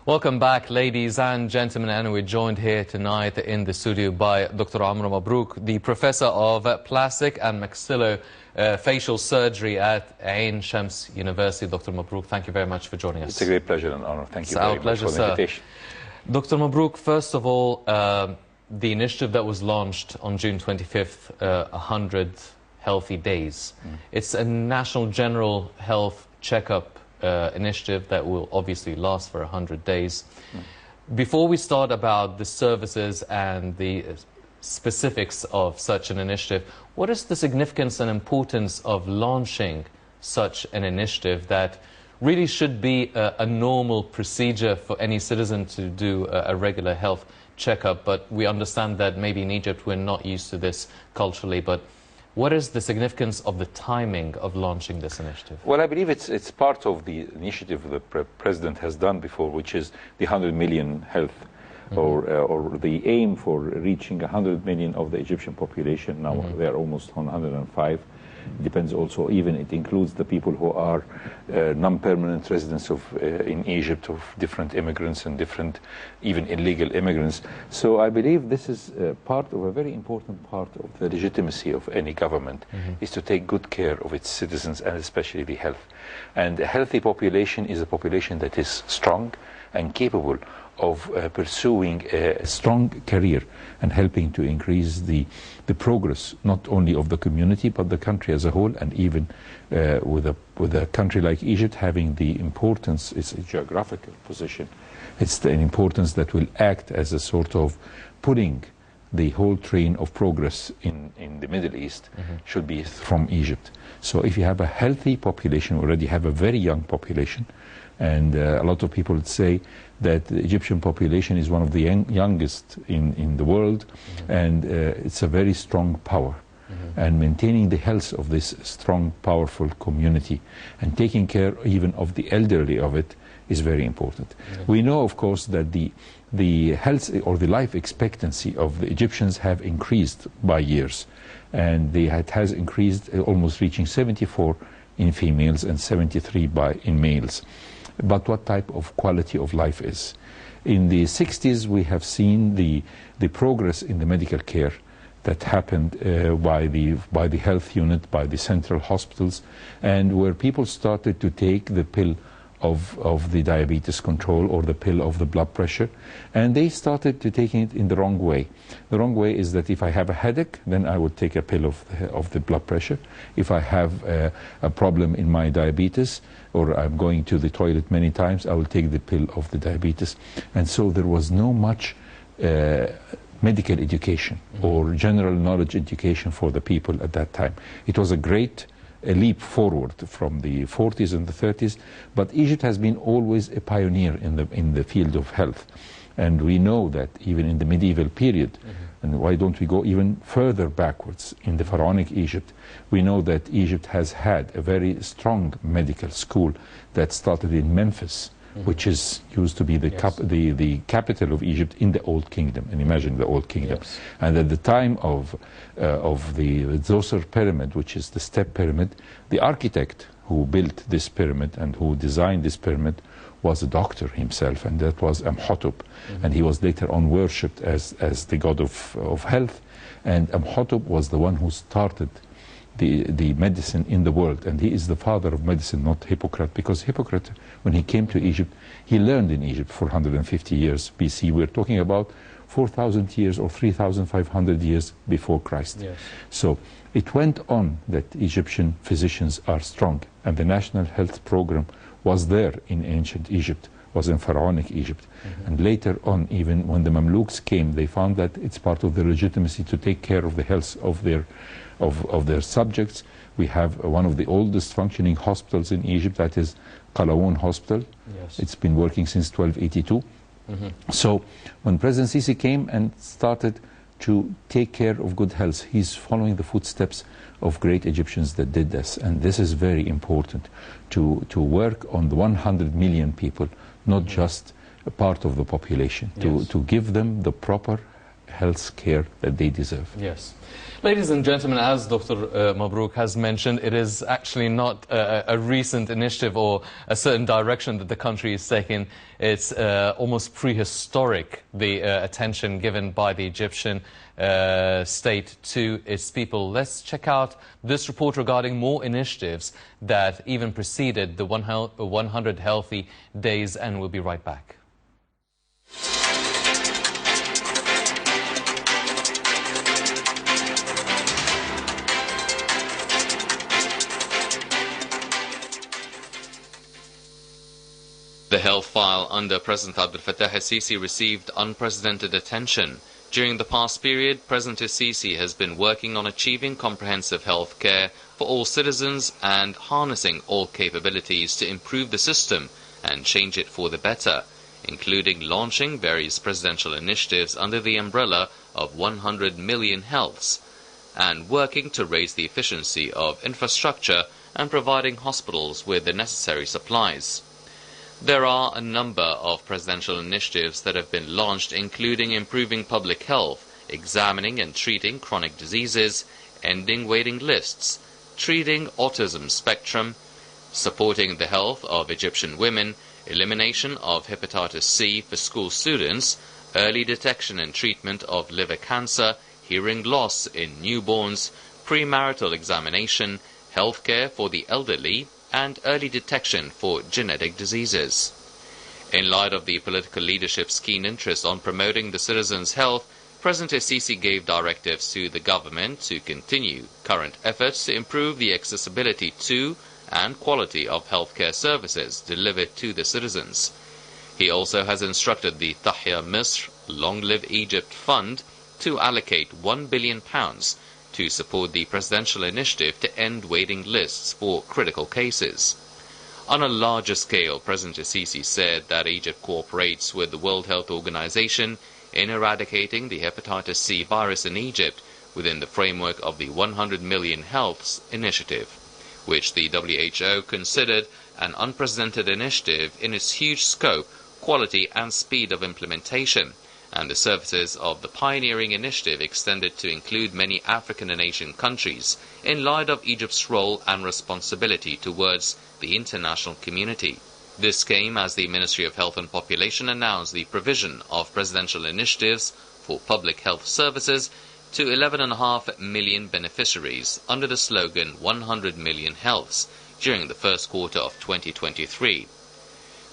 Welcome back, ladies and gentlemen, and we're joined here tonight in the studio by Dr. Amr Mabrouk, the Professor of Plastic and Maxillofacial Surgery at Ain Shams University. Dr. Mabrouk, thank you very much for joining us. It's a great pleasure and honor. Thank you very much for the invitation. Dr. Mabrouk, first of all, the initiative that was launched on June 25th, 100 Healthy Days. It's a national general health checkup initiative that will obviously last for 100 days. Before we start about the services and the specifics of such an initiative, what is the significance and importance of launching such an initiative that really should be a normal procedure for any citizen to do a regular health checkup? But we understand that maybe in Egypt we're not used to this culturally, but what is the significance of the timing of launching this initiative? Well, I believe it's part of the initiative the President has done before, which is the 100 million health, or the aim for reaching 100 million of the Egyptian population. Now they are almost on 105. It depends also, even it includes the people who are non-permanent residents of in Egypt, of different immigrants and different even illegal immigrants. So I believe this is part of a very important part of the legitimacy of any government, is to take good care of its citizens and especially the health. And a healthy population is a population that is strong and capable of pursuing a strong career and helping to increase the progress not only of the community but the country as a whole, and even with a country like Egypt having the importance, it's a geographical position, it's an importance that will act as a sort of pulling the whole train of progress in the Middle East should be from Egypt. So if you have a healthy population, we already have a very young population, and a lot of people would say that the Egyptian population is one of the youngest in the world, and it's a very strong power. And maintaining the health of this strong, powerful community and taking care even of the elderly of it is very important. We know, of course, that the health or the life expectancy of the Egyptians have increased by years, and it has increased, almost reaching 74 in females and 73 in males. But what type of quality of life is? In the 60s, we have seen the progress in the medical care that happened by the health unit, by the central hospitals, and where people started to take the pill of the diabetes control or the pill of the blood pressure, and they started to take it in the wrong way. The wrong way is that if I have a headache, then I would take a pill of the blood pressure. If I have a problem in my diabetes, or I'm going to the toilet many times, I will take the pill of the diabetes. And so there was no much medical education or general knowledge education for the people at that time. It was a great leap forward from the 40s and the 30s, but Egypt has been always a pioneer in the field of health. And we know that even in the medieval period, and why don't we go even further backwards in the pharaonic Egypt, we know that Egypt has had a very strong medical school that started in Memphis, which used to be the capital of Egypt in the Old Kingdom. And imagine the Old Kingdom. And at the time of the Djoser pyramid, which is the step pyramid, the architect who built this pyramid and who designed this pyramid was a doctor himself, and that was Amhotep. And he was later on worshipped as the god of health. And Amhotep was the one who started the medicine in the world, and he is the father of medicine, not Hippocrates, because Hippocrates, when he came to Egypt, he learned in Egypt for 150 years BC. We're talking about 4,000 years or 3,500 years before Christ. So it went on that Egyptian physicians are strong, and the national health program was there in ancient Egypt, was in pharaonic Egypt. And later on, even when the Mamluks came, they found that it's part of their legitimacy to take care of the health of their subjects. We have one of the oldest functioning hospitals in Egypt, that is Qalawun Hospital. It's been working since 1282. So when President Sisi came and started to take care of good health, he's following the footsteps of great Egyptians that did this. And this is very important, to work on the 100 million people, not just a part of the population, to give them the proper health care that they deserve. Yes. Ladies and gentlemen, as Dr. Mabrouk has mentioned, it is actually not a recent initiative or a certain direction that the country is taking. It's almost prehistoric, the attention given by the Egyptian state to its people. Let's check out this report regarding more initiatives that even preceded the 100 Healthy Days, and we'll be right back. The health file under President Abdel Fattah el-Sisi received unprecedented attention. During the past period, President el-Sisi has been working on achieving comprehensive health care for all citizens and harnessing all capabilities to improve the system and change it for the better, including launching various presidential initiatives under the umbrella of 100 million healths, and working to raise the efficiency of infrastructure and providing hospitals with the necessary supplies. There are a number of presidential initiatives that have been launched, including improving public health, examining and treating chronic diseases, ending waiting lists, treating autism spectrum, supporting the health of Egyptian women, elimination of hepatitis C for school students, early detection and treatment of liver cancer, hearing loss in newborns, premarital examination, healthcare for the elderly, and early detection for genetic diseases. In light of the political leadership's keen interest on promoting the citizens' health, President el-Sisi gave directives to the government to continue current efforts to improve the accessibility to and quality of healthcare services delivered to the citizens. He also has instructed the Tahya Misr Long Live Egypt Fund to allocate £1 billion to support the presidential initiative to end waiting lists for critical cases. On a larger scale, President el-Sisi said that Egypt cooperates with the World Health Organization in eradicating the hepatitis C virus in Egypt within the framework of the 100 Million Healths Initiative, which the WHO considered an unprecedented initiative in its huge scope, quality and speed of implementation, and the services of the pioneering initiative extended to include many African and Asian countries in light of Egypt's role and responsibility towards the international community. This came as the Ministry of Health and Population announced the provision of presidential initiatives for public health services to 11.5 million beneficiaries under the slogan 100 Million Healths during the first quarter of 2023.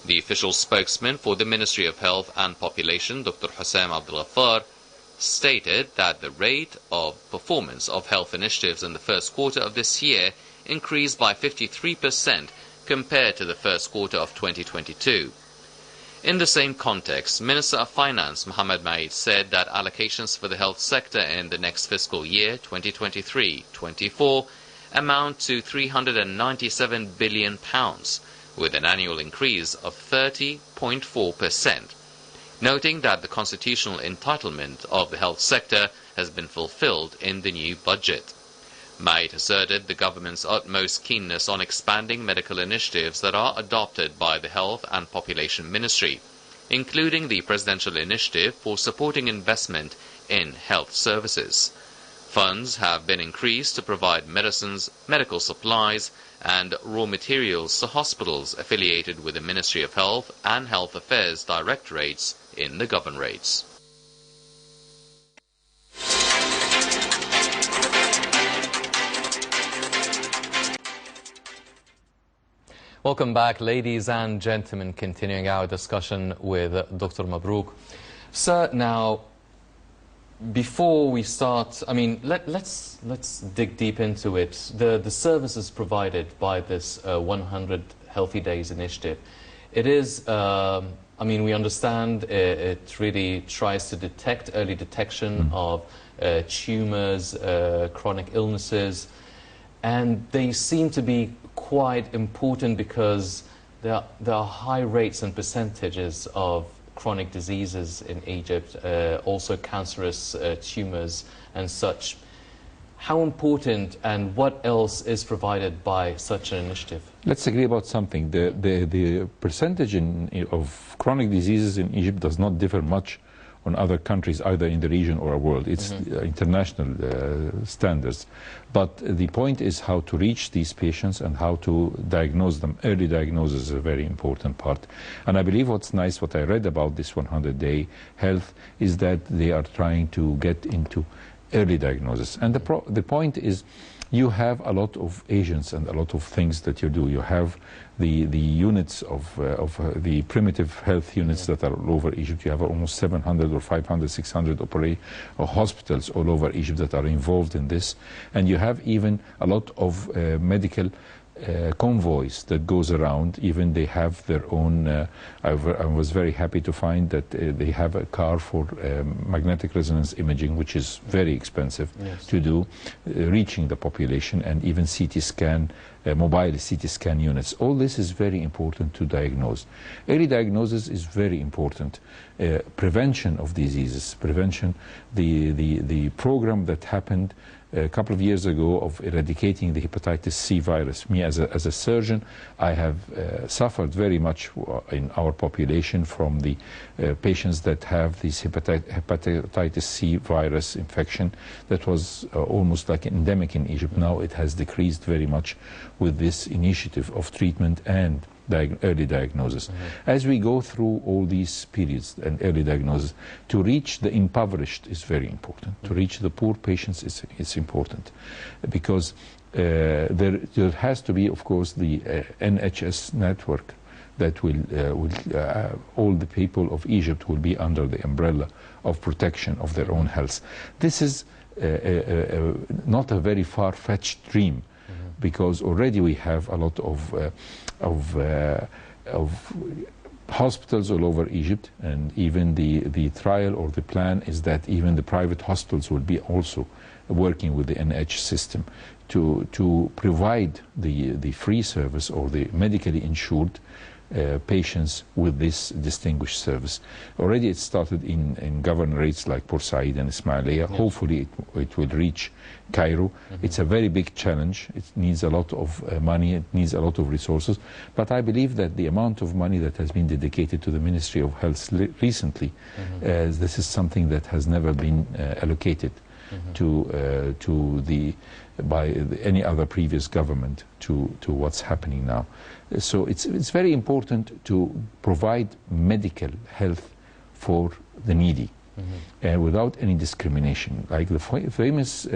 The official spokesman for the Ministry of Health and Population, Dr. Hussein Abdul Ghaffar, stated that the rate of performance of health initiatives in the first quarter of this year increased by 53% compared to the first quarter of 2022. In the same context, Minister of Finance Mohammed Maid said that allocations for the health sector in the next fiscal year, 2023-24, amount to £397 billion, with an annual increase of 30.4%, noting that the constitutional entitlement of the health sector has been fulfilled in the new budget. Maid asserted the government's utmost keenness on expanding medical initiatives that are adopted by the Health and Population Ministry, including the presidential initiative for supporting investment in health services. Funds have been increased to provide medicines, medical supplies, and raw materials to hospitals affiliated with the Ministry of Health and Health Affairs directorates in the governorates. Welcome back, ladies and gentlemen, continuing our discussion with Dr. Mabrouk. Sir, now, before we start, I mean, let's dig deep into it. The services provided by this 100 Healthy Days initiative, it is, I mean, we understand it really tries to detect early detection of tumors, chronic illnesses, and they seem to be quite important because there are high rates and percentages of chronic diseases in Egypt, also cancerous tumors and such. How important and what else is provided by such an initiative? Let's agree about something. The percentage of chronic diseases in Egypt does not differ much on other countries, either in the region or a world. It's international standards. But the point is how to reach these patients and how to diagnose them. Early diagnosis is a very important part. And I believe what's nice, what I read about this 100-day health, is that they are trying to get into early diagnosis. And the point is, you have a lot of agents and a lot of things that you do. You have the units of the primitive health units that are all over Egypt. You have almost 700 or 500, 600 hospitals all over Egypt that are involved in this. And you have even a lot of medical convoys that goes around. Even they have their own, I was very happy to find that they have a car for magnetic resonance imaging, which is very expensive to do, reaching the population, and even CT scan, mobile CT scan units. All this is very important to diagnose. Early diagnosis is very important. Prevention of diseases, prevention, the program that happened a couple of years ago of eradicating the hepatitis C virus. Me as a surgeon, I have suffered very much in our population from the patients that have this hepatitis C virus infection that was almost like endemic in Egypt. Now it has decreased very much with this initiative of treatment and early diagnosis. As we go through all these periods and early diagnosis, to reach the impoverished is very important. To reach the poor patients is important, because there has to be, of course, the NHS network that will all the people of Egypt will be under the umbrella of protection of their own health. This is not a very far-fetched dream, because already we have a lot of hospitals all over Egypt, and even the trial or the plan is that even the private hospitals will be also working with the NH system to provide the free service or the medically insured patients with this distinguished service. Already it started in governorates like Port Said and Ismailia. Hopefully it will reach Cairo. It's a very big challenge. It needs a lot of money, it needs a lot of resources, but I believe that the amount of money that has been dedicated to the Ministry of Health recently, this is something that has never been allocated by any other previous government to what's happening now. So it's very important to provide medical health for the needy, without any discrimination. Like the famous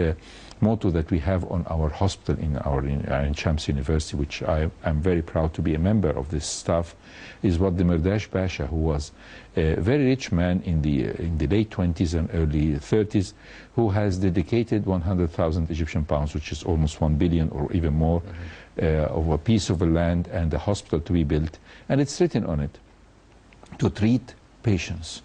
motto that we have on our hospital in Shams University, which I am very proud to be a member of this staff, is what the Mirdash Pasha, who was a very rich man in the late 20s and early 30s, who has dedicated 100,000 Egyptian pounds, which is almost 1 billion or even more, of a piece of land and a hospital to be built. And it's written on it to treat patients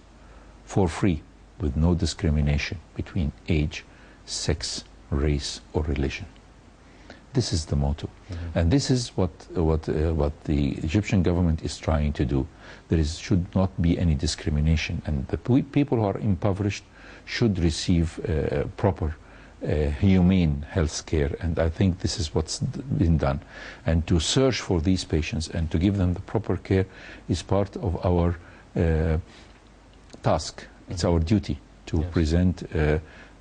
for free with no discrimination between age, sex, race or religion. This is the motto. And this is what the Egyptian government is trying to do. There should not be any discrimination, and the people who are impoverished should receive proper humane health care, and I think this is what's been done. And to search for these patients and to give them the proper care is part of our task. It's our duty to present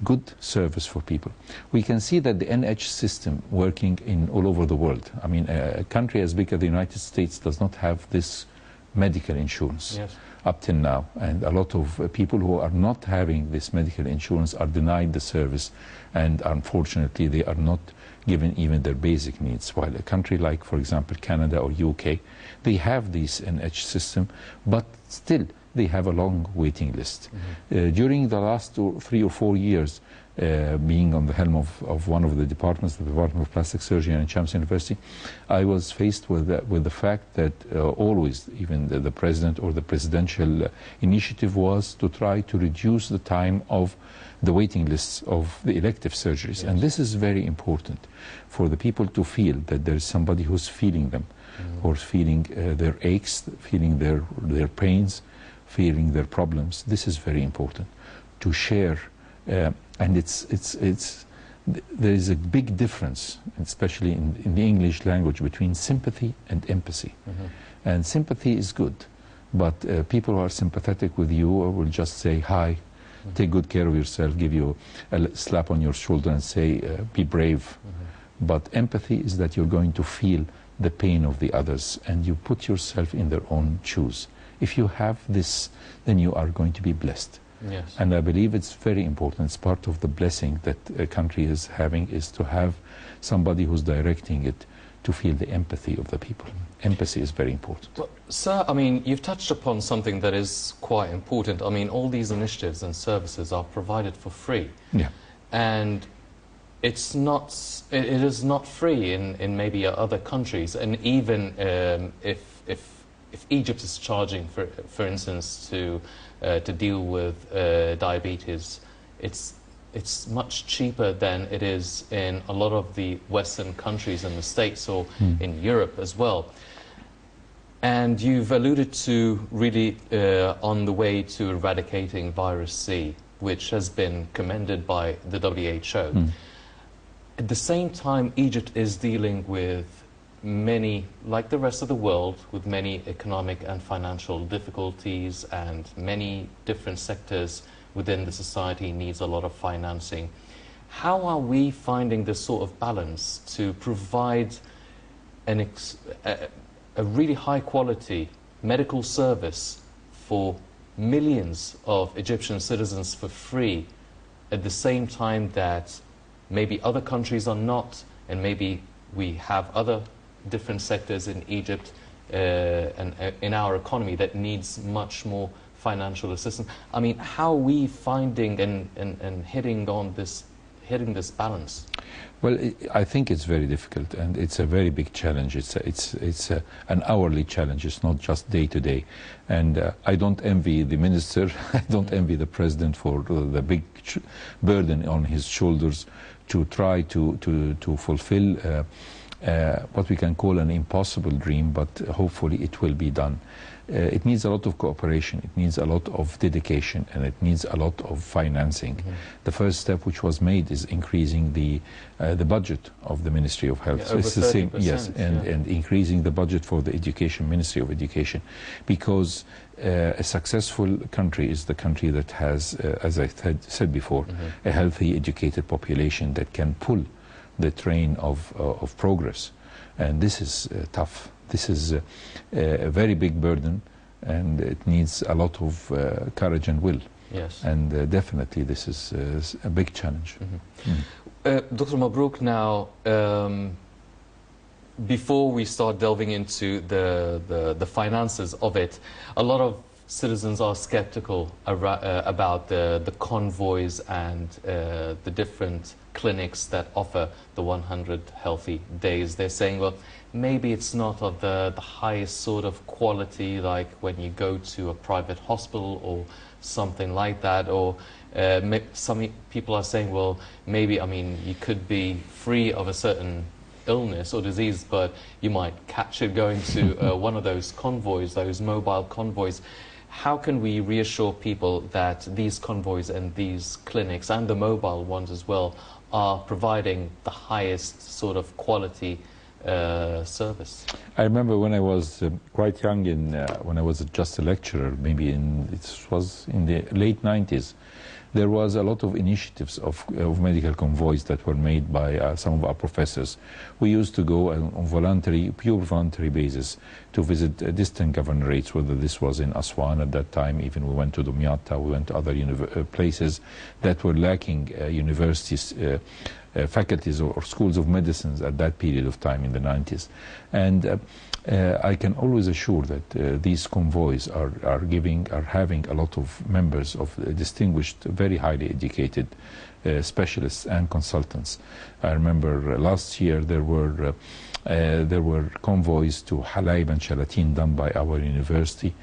good service for people. We can see that the NH system working all over the world. I mean, a country as big as the United States does not have this medical insurance up till now, and a lot of people who are not having this medical insurance are denied the service, and unfortunately they are not given even their basic needs. While a country like, for example, Canada or UK, they have this NH system, but still they have a long waiting list. During the last 3 or 4 years, being on the helm of one of the departments, the Department of Plastic Surgery in Shams University, I was faced with the fact that always, even the president or the presidential initiative was to try to reduce the time of the waiting lists of the elective surgeries. And this is very important for the people to feel that there is somebody who's feeling them, or feeling their aches, feeling their pains, feeling their problems. This is very important to share, and there is a big difference, especially in the English language, between sympathy and empathy. And sympathy is good, But people who are sympathetic with you will just say hi, take good care of yourself, give you a slap on your shoulder and say, be brave. But empathy is that you're going to feel the pain of the others and you put yourself in their own shoes. If you have this, then you are going to be blessed. Yes. And I believe it's very important. It's part of the blessing that a country is having, is to have somebody who's directing it to feel the empathy of the people. Empathy is very important. Well, sir, I mean, you've touched upon something that is quite important. I mean, all these initiatives and services are provided for free. Yeah. And it is not free in maybe other countries. And even if Egypt is charging, for instance, to deal with diabetes, it's much cheaper than it is in a lot of the Western countries in the States or in Europe as well. And you've alluded to really on the way to eradicating virus C, which has been commended by the WHO. At the same time, Egypt is dealing with many, like the rest of the world, with many economic and financial difficulties, and many different sectors within the society needs a lot of financing. How are we finding this sort of balance to provide a really high quality medical service for millions of Egyptian citizens for free, at the same time that maybe other countries are not, and maybe we have other different sectors in Egypt and in our economy that needs much more financial assistance? I mean, how are we finding and hitting this balance? Well, I think it's very difficult, and it's a very big challenge. It's an hourly challenge. It's not just day to day. And I don't envy the minister. I don't envy the president for the big burden on his shoulders to try to fulfill what we can call an impossible dream, but hopefully it will be done. It needs a lot of cooperation, it needs a lot of dedication, and it needs a lot of financing. The first step which was made is increasing the budget of the Ministry of Health. Yeah, so it's the same, yes, yeah. and increasing the budget for the Education, Ministry of Education, because a successful country is the country that has, as I said before, a healthy, educated population that can pull the train of progress. And this is tough. This is a very big burden, and it needs a lot of courage and will. Yes. And definitely this is a big challenge. Dr. Mabrouk, now, before we start delving into the finances of it, a lot of citizens are skeptical about the convoys and the different clinics that offer the 100 healthy days. They're saying, well, maybe it's not of the highest sort of quality, like when you go to a private hospital or something like that. Or some people are saying, well, maybe, I mean, you could be free of a certain illness or disease, but you might catch it going to one of those convoys, those mobile convoys. How can we reassure people that these convoys and these clinics, and the mobile ones as well, are providing the highest sort of quality service? I remember when I was quite young, when I was just a lecturer, maybe it was in the late 90s, there was a lot of initiatives of medical convoys that were made by some of our professors. We used to go on pure voluntary basis to visit distant governorates, whether this was in Aswan at that time, even we went to Dumyata, we went to other places that were lacking universities, faculties or schools of medicine at that period of time in the 90s. And I can always assure that these convoys are having a lot of members of distinguished, very highly educated specialists and consultants. I remember last year there were convoys to Halaib and Shalatin done by our university,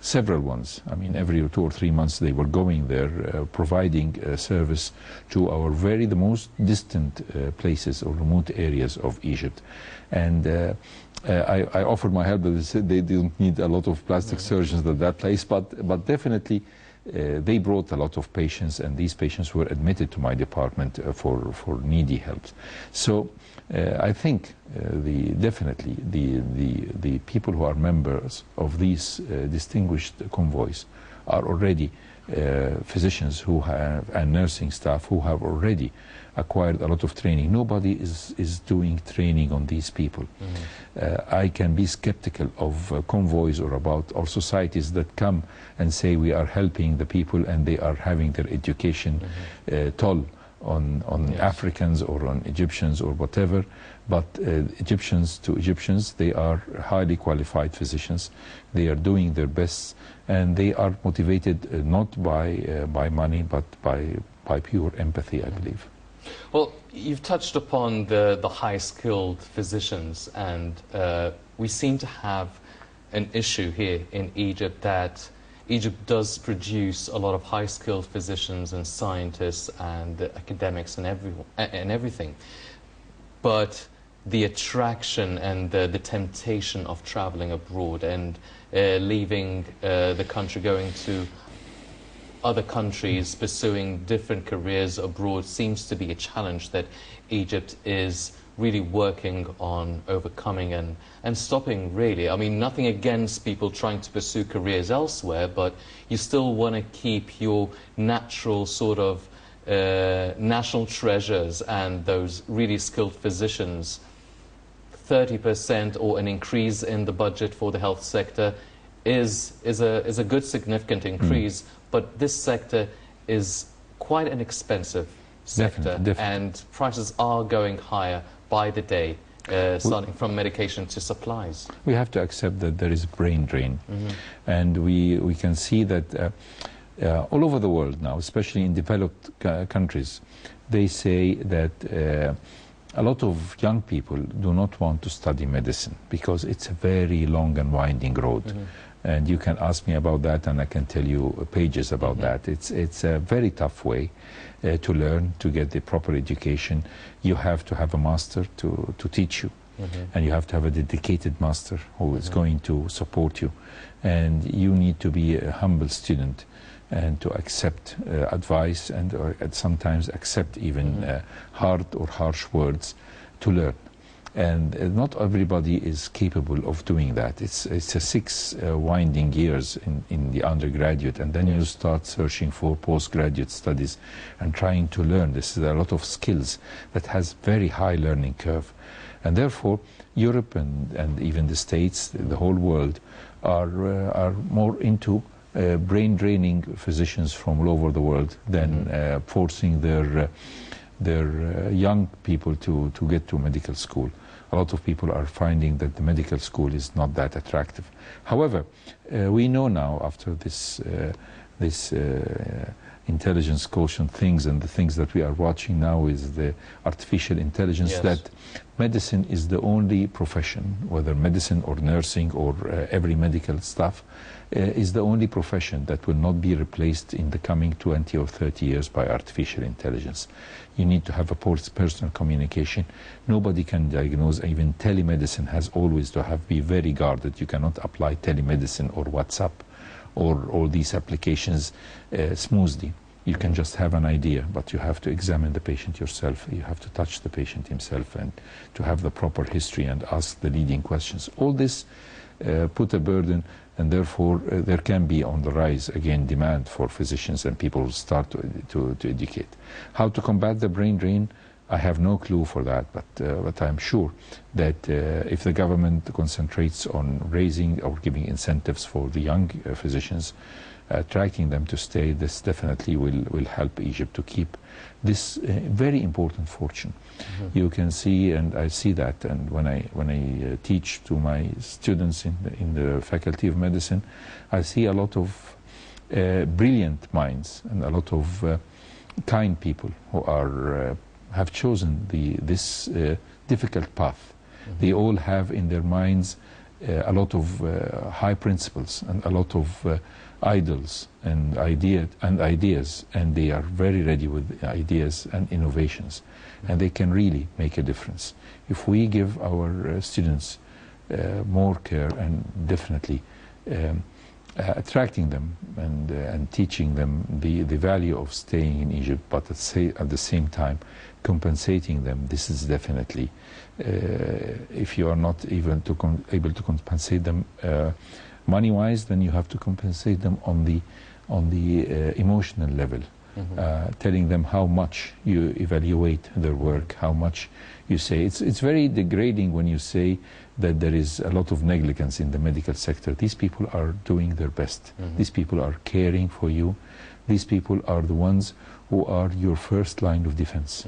several ones. I mean, every 2 or 3 months they were going there, providing service to the most distant places or remote areas of Egypt. And I offered my help, but they said they don't need a lot of plastic surgeons at that place, but definitely they brought a lot of patients, and these patients were admitted to my department for needy help. So I think definitely the people who are members of these distinguished convoys are already physicians who have, and nursing staff who have already acquired a lot of training. Nobody is doing training on these people. I can be skeptical of convoys or societies that come and say we are helping the people and they are having their education toll on Yes. Africans or on Egyptians or whatever. But Egyptians to Egyptians, they are highly qualified physicians. They are doing their best, and they are motivated not by money, but by pure empathy, I believe. Well, you've touched upon the high-skilled physicians, and we seem to have an issue here in Egypt that Egypt does produce a lot of high-skilled physicians and scientists and academics and everything. But the attraction and the temptation of traveling abroad and leaving the country, going to other countries, pursuing different careers abroad seems to be a challenge that Egypt is really working on overcoming and stopping, really. I mean, nothing against people trying to pursue careers elsewhere, but you still want to keep your natural sort of national treasures and those really skilled physicians. 30% or an increase in the budget for the health sector is a good significant increase, but this sector is quite an expensive sector, Definitely. and prices are going higher by the day, starting from medication to supplies. We have to accept that there is brain drain, and we can see that all over the world now, especially in developed countries, they say that a lot of young people do not want to study medicine because it's a very long and winding road. And you can ask me about that, and I can tell you pages about that. It's a very tough way to learn, to get the proper education. You have to have a master to teach you, and you have to have a dedicated master who is going to support you. And you need to be a humble student and to accept advice and sometimes accept even hard or harsh words to learn. And not everybody is capable of doing that. It's a 6 winding years in the undergraduate, and then you start searching for postgraduate studies and trying to learn. This is a lot of skills that has very high learning curve. And therefore, Europe and even the States, the whole world, are more into brain draining physicians from all over the world than forcing their young people to get to medical school. A lot of people are finding that the medical school is not that attractive. However, we know now, after this intelligence quotient things and the things that we are watching now is the artificial intelligence, that medicine is the only profession, whether medicine or nursing or every medical staff, is the only profession that will not be replaced in the coming 20 or 30 years by artificial intelligence. You need to have a personal communication. Nobody can diagnose. Even telemedicine has always to be very guarded. You cannot apply telemedicine or WhatsApp or all these applications smoothly. You can just have an idea, but you have to examine the patient yourself. You have to touch the patient himself and to have the proper history and ask the leading questions. All this put a burden, and therefore there can be on the rise again demand for physicians, and people will start to educate. How to combat the brain drain? I have no clue for that, but I'm sure that if the government concentrates on raising or giving incentives for the young physicians, attracting them to stay, this definitely will help Egypt to keep this very important fortune. You can see, and I see that, and when I teach to my students in the Faculty of Medicine, I see a lot of brilliant minds and a lot of kind people who are have chosen this difficult path. They all have in their minds a lot of high principles and a lot of idols and ideas, and they are very ready with ideas and innovations, and they can really make a difference. If we give our students more care and definitely attracting them and teaching them the value of staying in Egypt, but at the same time compensating them. This is definitely, if you are not even able to compensate them money-wise, then you have to compensate them on the emotional level. Telling them how much you evaluate their work, how much you say. It's very degrading when you say that there is a lot of negligence in the medical sector. These people are doing their best. These people are caring for you. These people are the ones who are your first line of defense.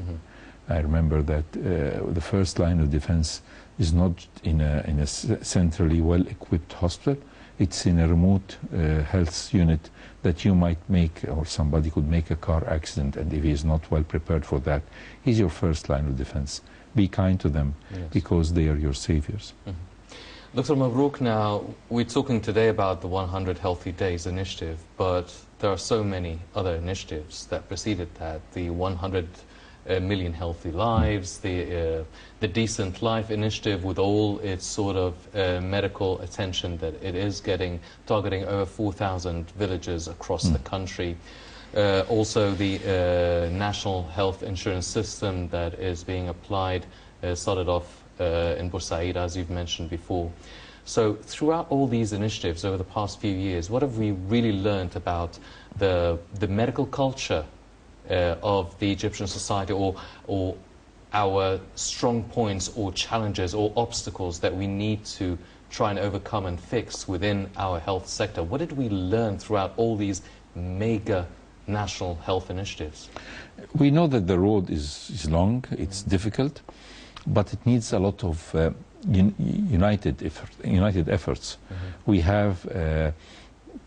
I remember that the first line of defense is not in a centrally well-equipped hospital. It's in a remote health unit that you might make, or somebody could make a car accident, and if he is not well prepared for that, he's your first line of defense. Be kind to them, because they are your saviors. Dr. Mabrouk, now we're talking today about the 100 Healthy Days initiative, but there are so many other initiatives that preceded that. The 100 million healthy lives, the Decent Life initiative with all its sort of medical attention that it is getting, targeting over 4,000 villages across the country. Also the national health insurance system that is being applied, started off in Bursaid, as you've mentioned before. So throughout all these initiatives over the past few years, what have we really learned about the medical culture of the Egyptian society, or our strong points or challenges or obstacles that we need to try and overcome and fix within our health sector? What did we learn throughout all these mega national health initiatives? We know that the road is long, it's difficult, but it needs a lot of united efforts. We have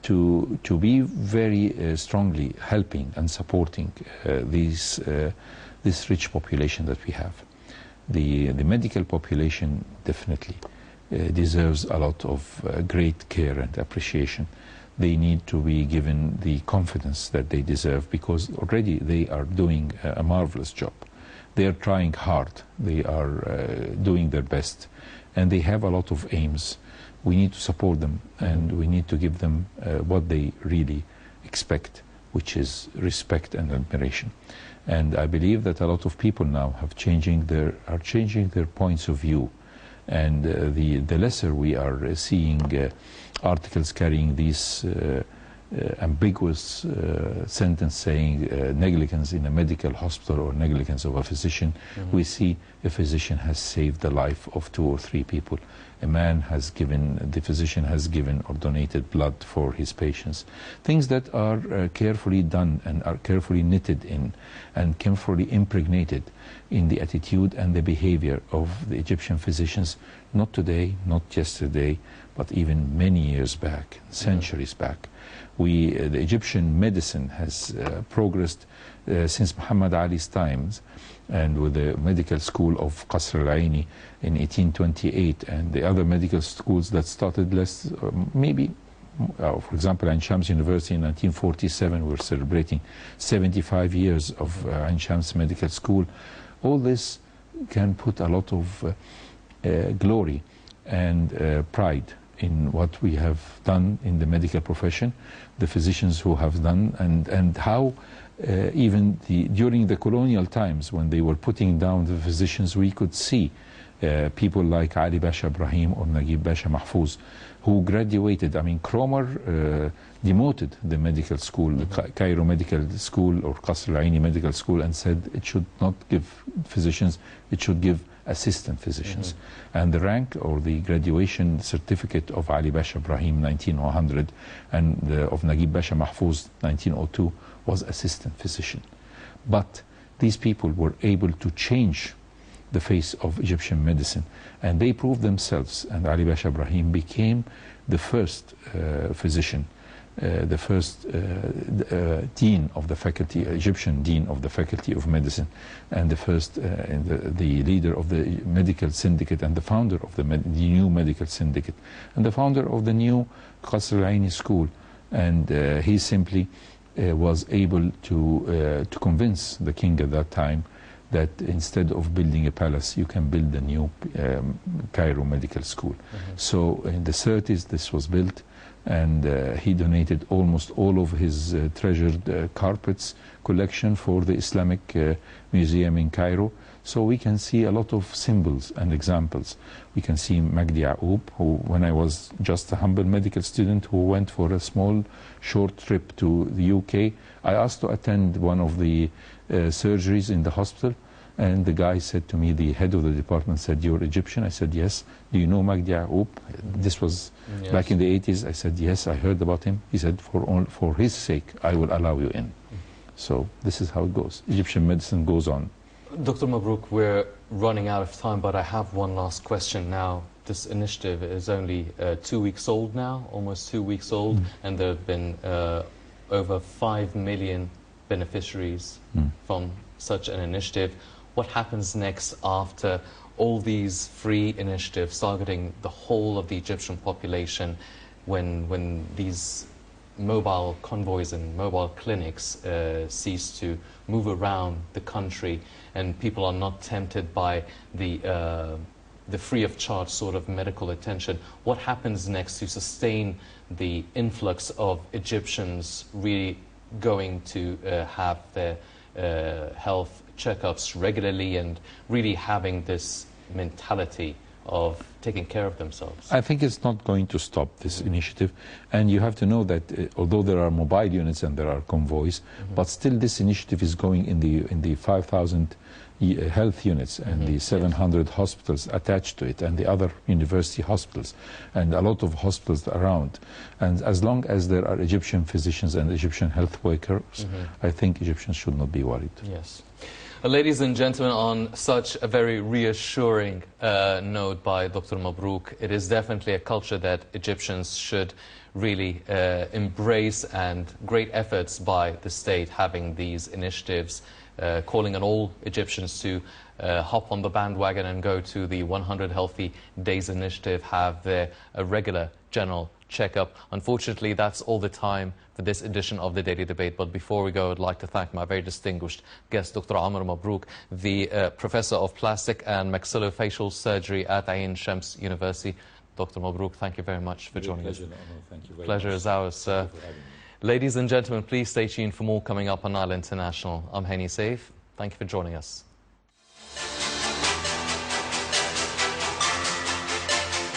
to be very strongly helping and supporting this rich population that we have. The medical population definitely deserves a lot of great care and appreciation. They need to be given the confidence that they deserve, because already they are doing a marvelous job. They are trying hard, they are doing their best, and they have a lot of aims. We need to support them, and we need to give them what they really expect, which is respect and admiration. And I believe that a lot of people now are changing their points of view. And the lesser we are seeing articles carrying these ambiguous sentence saying negligence in a medical hospital or negligence of a physician, we see a physician has saved the life of 2 or 3 people. The physician has given or donated blood for his patients. Things that are carefully done and are carefully knitted in and carefully impregnated in the attitude and the behavior of the Egyptian physicians, not today, not yesterday, but even many years back, centuries back. The Egyptian medicine has progressed since Muhammad Ali's times, and with the medical school of Qasr al-Aini in 1828, and the other medical schools that started for example, Ain Shams University in 1947, we're celebrating 75 years of Ain Shams Medical School. All this can put a lot of glory and pride in what we have done in the medical profession, the physicians who have done, and how even during the colonial times, when they were putting down the physicians, we could see people like Ali Basha Ibrahim or Naguib Basha Mahfouz, who graduated. I mean, Cromer demoted the medical school, the Cairo Medical School or Qasr al-Aini Medical School, and said it should not give physicians, it should give assistant physicians. And the rank or the graduation certificate of Ali Basha Ibrahim 1900 and of Naguib Basha Mahfouz 1902 was assistant physician. But these people were able to change the face of Egyptian medicine, and they proved themselves, and Ali Basha Ibrahim became the first physician, the first dean of the faculty, Egyptian dean of the Faculty of Medicine, and the first, the leader of the medical syndicate, and the founder of the new medical syndicate, and the founder of the new Qasr al-Aini school. And he simply was able to convince the king at that time that instead of building a palace, you can build a new Cairo Medical School. So in the 30s, this was built. And he donated almost all of his treasured carpets collection for the Islamic Museum in Cairo. So we can see a lot of symbols and examples. We can see Magdi Ya'oub, who, when I was just a humble medical student who went for a small, short trip to the UK, I asked to attend one of the surgeries in the hospital. And the guy said to me, the head of the department said, "You're Egyptian?" I said, "Yes." "Do you know Magdi Ya'oub?" This was back in the 80s. I said, "Yes, I heard about him." He said, for his sake, I will allow you in. So this is how it goes. Egyptian medicine goes on. Dr. Mabrouk, we're running out of time, but I have one last question now. This initiative is only 2 weeks old now, almost 2 weeks old, and there have been over 5 million beneficiaries from such an initiative. What happens next after all these free initiatives targeting the whole of the Egyptian population, when these mobile convoys and mobile clinics cease to move around the country and people are not tempted by the free of charge sort of medical attention? What happens next to sustain the influx of Egyptians really going to have their health checkups regularly and really having this mentality of taking care of themselves? I think it's not going to stop, this initiative. And you have to know that although there are mobile units and there are convoys, but still this initiative is going in the 5,000 health units and the 700 hospitals attached to it and the other university hospitals and a lot of hospitals around. And as long as there are Egyptian physicians and Egyptian health workers, I think Egyptians should not be worried. Yes. Ladies and gentlemen, on such a very reassuring note by Dr. Mabrouk, it is definitely a culture that Egyptians should really embrace, and great efforts by the state having these initiatives, calling on all Egyptians to hop on the bandwagon and go to the 100 Healthy Days initiative, have their regular general checkup. Unfortunately, that's all the time for this edition of the Daily Debate. But before we go, I'd like to thank my very distinguished guest, Dr. Amr Mabrouk, the Professor of Plastic and Maxillofacial Surgery at Ain Shams University. Dr. Mabrouk, thank you very much for joining us. Thank you very Pleasure much. is ours, sir. Ladies and gentlemen, please stay tuned for more coming up on Nile International. I'm Hany Seif. Thank you for joining us.